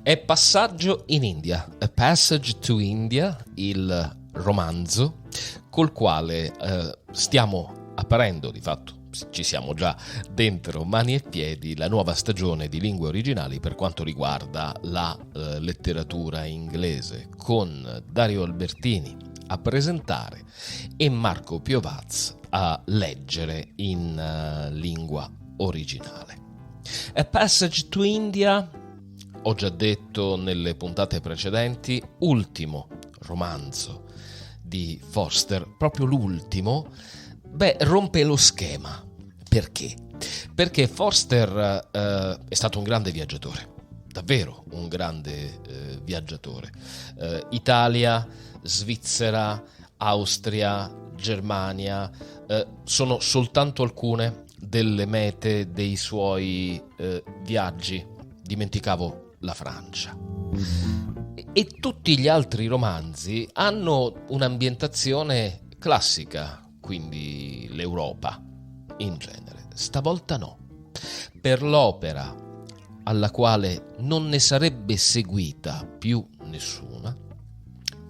È Passaggio in India, A Passage to India, il romanzo col quale stiamo aprendo, di fatto ci siamo già dentro mani e piedi, la nuova stagione di Lingue Originali per quanto riguarda la letteratura inglese, con Dario Albertini a presentare e Marco Piovaz a leggere in lingua originale. A Passage to India, ho già detto nelle puntate precedenti, ultimo romanzo di Forster, proprio l'ultimo. Rompe lo schema. Perché? Perché Forster è stato un grande viaggiatore, davvero un grande viaggiatore. Italia, Svizzera, Austria, Germania sono soltanto alcune delle mete dei suoi viaggi. Dimenticavo la Francia. E tutti gli altri romanzi hanno un'ambientazione classica, quindi l'Europa in genere. Stavolta no. Per l'opera alla quale non ne sarebbe seguita più nessuna,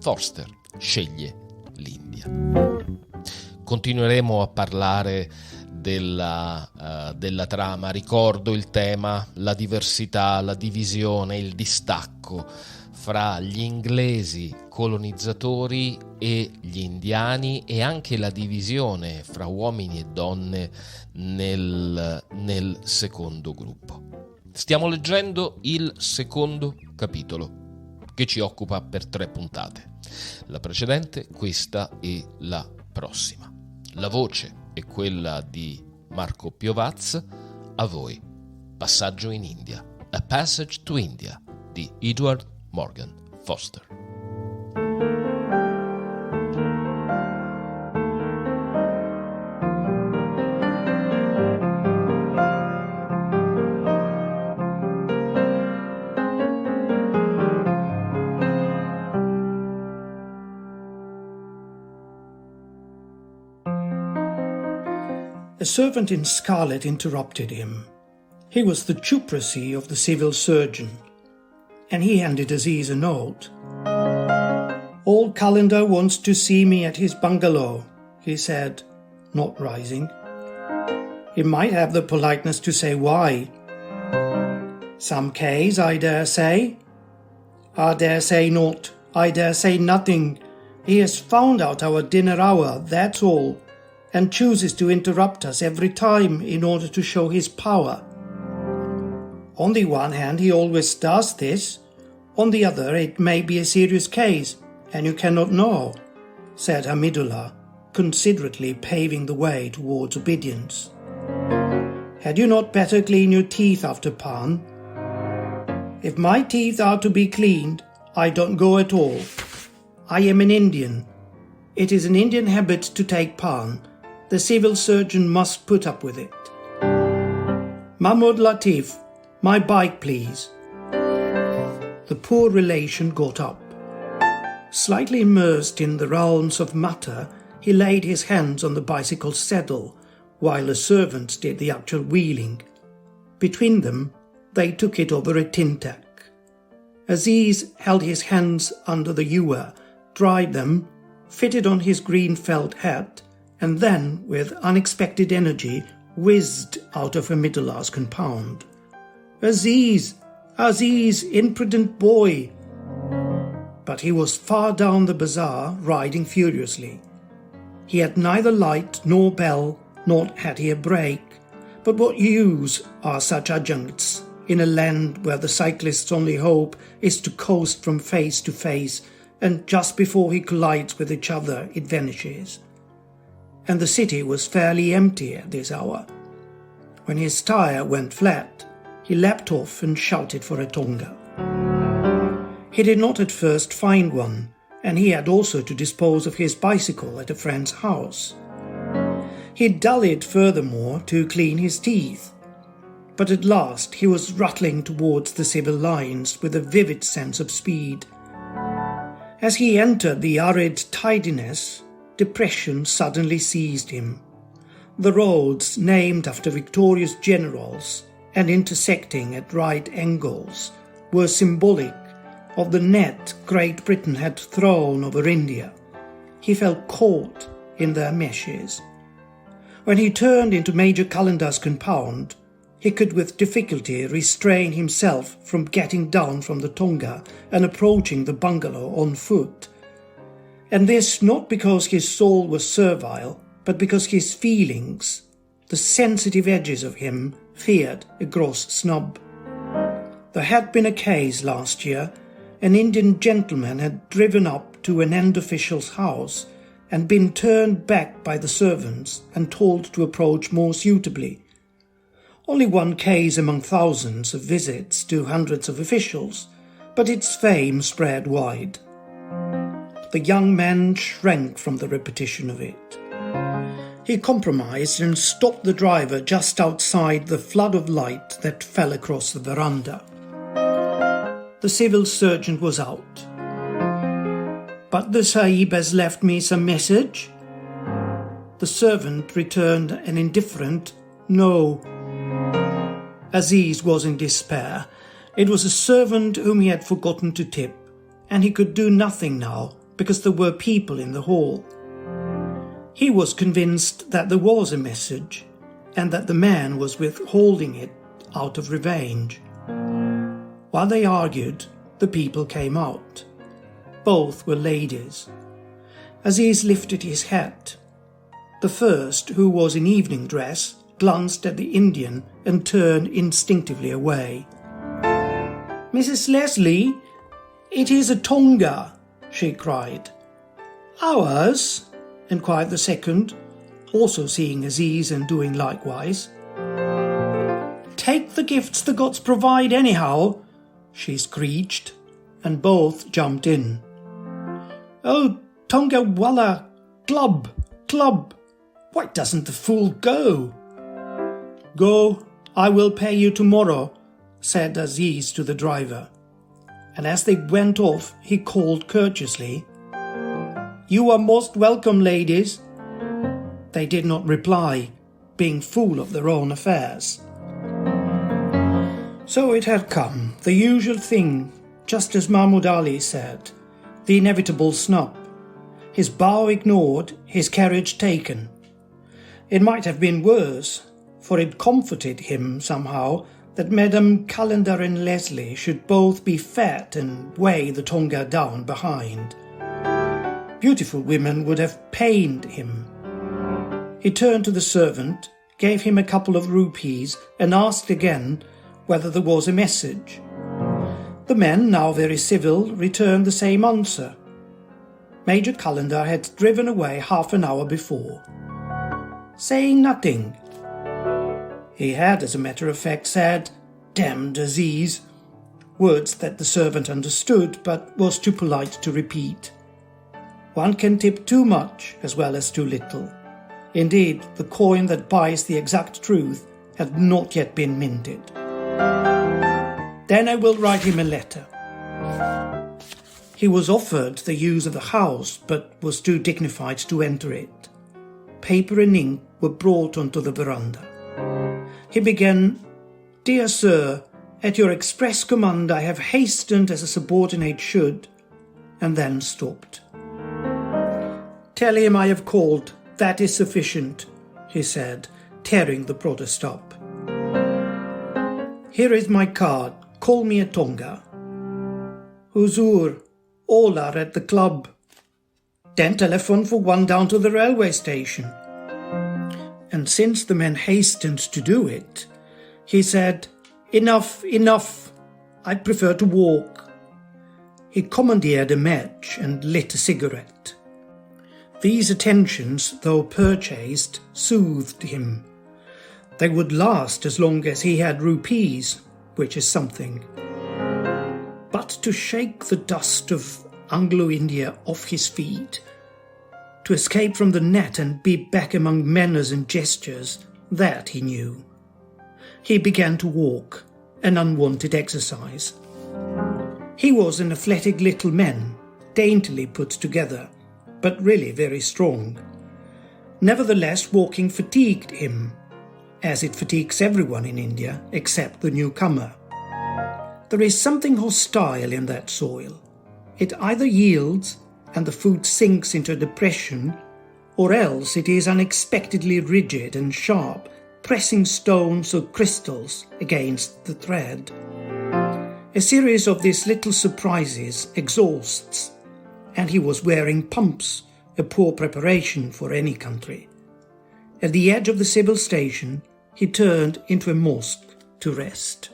Forster sceglie l'India. Continueremo a parlare della trama. Ricordo il tema, la diversità, la divisione, il distacco fra gli inglesi colonizzatori e gli indiani, e anche la divisione fra uomini e donne nel secondo gruppo. Stiamo leggendo il secondo capitolo, che ci occupa per 3 puntate. La precedente, questa e la prossima. La voce è quella di Marco Piovaz. A voi Passaggio in India, A Passage to India di Edward Morgan Foster. A servant in scarlet interrupted him. He was the chupracy of the civil surgeon, and he handed Aziz a note. "Old Calendar wants to see me at his bungalow," he said, not rising. "He might have the politeness to say why." "Some case, I dare say." "I dare say not. I dare say nothing. He has found out our dinner hour, that's all, and chooses to interrupt us every time in order to show his power. On the one hand, he always does this. On the other, it may be a serious case, and you cannot know," said Hamidullah, considerately paving the way towards obedience. "Had you not better clean your teeth after pan?" "If my teeth are to be cleaned, I don't go at all. I am an Indian. It is an Indian habit to take pan. The civil surgeon must put up with it." "Mahmoud Latif, my bike, please." The poor relation got up. Slightly immersed in the realms of matter, he laid his hands on the bicycle's saddle, while the servants did the actual wheeling. Between them, they took it over a tin tack. Aziz held his hands under the ewer, dried them, fitted on his green felt hat, and then, with unexpected energy, whizzed out of Hamidullah's compound. "Aziz! Aziz, imprudent boy!" But he was far down the bazaar, riding furiously. He had neither light nor bell, nor had he a brake. But what use are such adjuncts in a land where the cyclist's only hope is to coast from face to face, and just before he collides with each other it vanishes? And the city was fairly empty at this hour. When his tire went flat, he leapt off and shouted for a tonga. He did not at first find one, and he had also to dispose of his bicycle at a friend's house. He dallied furthermore to clean his teeth, but at last he was rattling towards the civil lines with a vivid sense of speed. As he entered the arid tidiness, depression suddenly seized him. The roads, named after victorious generals and intersecting at right angles, were symbolic of the net Great Britain had thrown over India. He felt caught in their meshes. When he turned into Major Calendar's compound, he could with difficulty restrain himself from getting down from the tonga and approaching the bungalow on foot. And this not because his soul was servile, but because his feelings, the sensitive edges of him, feared a gross snub. There had been a case last year. An Indian gentleman had driven up to an end official's house and been turned back by the servants and told to approach more suitably. Only one case among thousands of visits to hundreds of officials, but its fame spread wide. The young man shrank from the repetition of it. He compromised and stopped the driver just outside the flood of light that fell across the veranda. The civil surgeon was out. "But the Sahib has left me some message?" The servant returned an indifferent "no." Aziz was in despair. It was a servant whom he had forgotten to tip, and he could do nothing now because there were people in the hall. He was convinced that there was a message, and that the man was withholding it out of revenge. While they argued, the people came out. Both were ladies. Aziz lifted his hat. The first, who was in evening dress, glanced at the Indian and turned instinctively away. "Mrs. Leslie, it is a tonga," she cried. "Ours?" inquired the second, also seeing Aziz and doing likewise. "Take the gifts the gods provide anyhow," she screeched, and both jumped in. "Oh, tonga walla, club, club, why doesn't the fool go?" "Go, I will pay you tomorrow," said Aziz to the driver. And as they went off, he called courteously, "You are most welcome, ladies." They did not reply, being full of their own affairs. So it had come, the usual thing, just as Mahmud Ali said, the inevitable snub. His bow ignored, his carriage taken. It might have been worse, for it comforted him somehow that Madame Calendar and Leslie should both be fat and weigh the tonga down behind. Beautiful women would have pained him. He turned to the servant, gave him a couple of rupees, and asked again whether there was a message. The man, now very civil, returned the same answer. Major Calendar had driven away half an hour before. Saying nothing. He had, as a matter of fact, said, "Damned Aziz," words that the servant understood but was too polite to repeat. One can tip too much as well as too little. Indeed, the coin that buys the exact truth had not yet been minted. "Then I will write him a letter." He was offered the use of the house, but was too dignified to enter it. Paper and ink were brought onto the veranda. He began, "Dear sir, at your express command I have hastened as a subordinate should," and then stopped. "Tell him I have called, that is sufficient," he said, tearing the protest up. "Here is my card, call me a tonga." "Huzur, all are at the club." "Then telephone for one down to the railway station." And since the man hastened to do it, he said, "Enough, enough, I prefer to walk." He commandeered a match and lit a cigarette. These attentions, though purchased, soothed him. They would last as long as he had rupees, which is something. But to shake the dust of Anglo-India off his feet, to escape from the net and be back among manners and gestures, that he knew. He began to walk, an unwanted exercise. He was an athletic little man, daintily put together, but really very strong. Nevertheless, walking fatigued him, as it fatigues everyone in India except the newcomer. There is something hostile in that soil. It either yields and the food sinks into a depression, or else it is unexpectedly rigid and sharp, pressing stones or crystals against the thread. A series of these little surprises exhausts, and he was wearing pumps, a poor preparation for any country. At the edge of the civil station, he turned into a mosque to rest.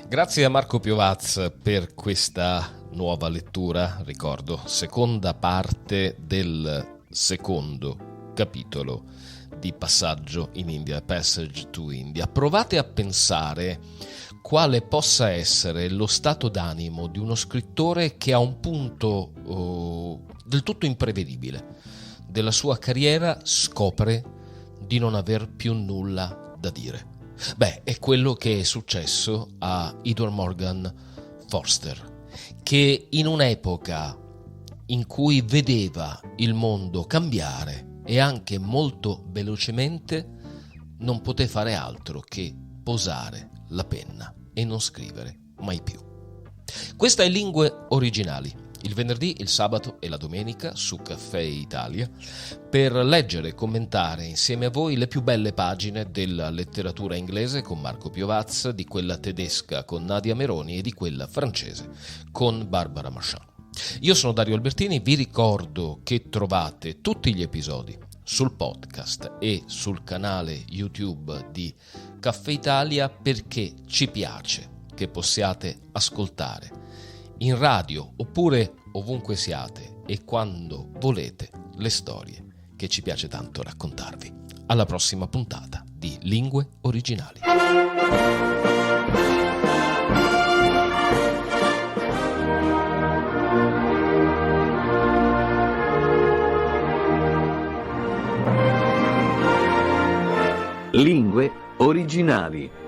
Grazie a Marco Piovaz per questa nuova lettura, ricordo, seconda parte del secondo capitolo di Passaggio in India, Passaggio to India. Provate a pensare quale possa essere lo stato d'animo di uno scrittore che a un punto del tutto imprevedibile della sua carriera scopre di non aver più nulla da dire. Beh, è quello che è successo a E.M Forster, che in un'epoca in cui vedeva il mondo cambiare e anche molto velocemente non poté fare altro che posare la penna e non scrivere mai più. Questa è Lingue, Originali, il venerdì, il sabato e la domenica su Caffè Italia, per leggere e commentare insieme a voi le più belle pagine della letteratura inglese con Marco Piovaz, di quella tedesca con Nadia Meroni e di quella francese con Barbara Marchand. Io sono Dario Albertini, vi ricordo che trovate tutti gli episodi sul podcast e sul canale YouTube di Caffè Italia, perché ci piace che possiate ascoltare in radio oppure ovunque siate e quando volete le storie che ci piace tanto raccontarvi. Alla prossima puntata di Lingue Originali. Lingue Originali.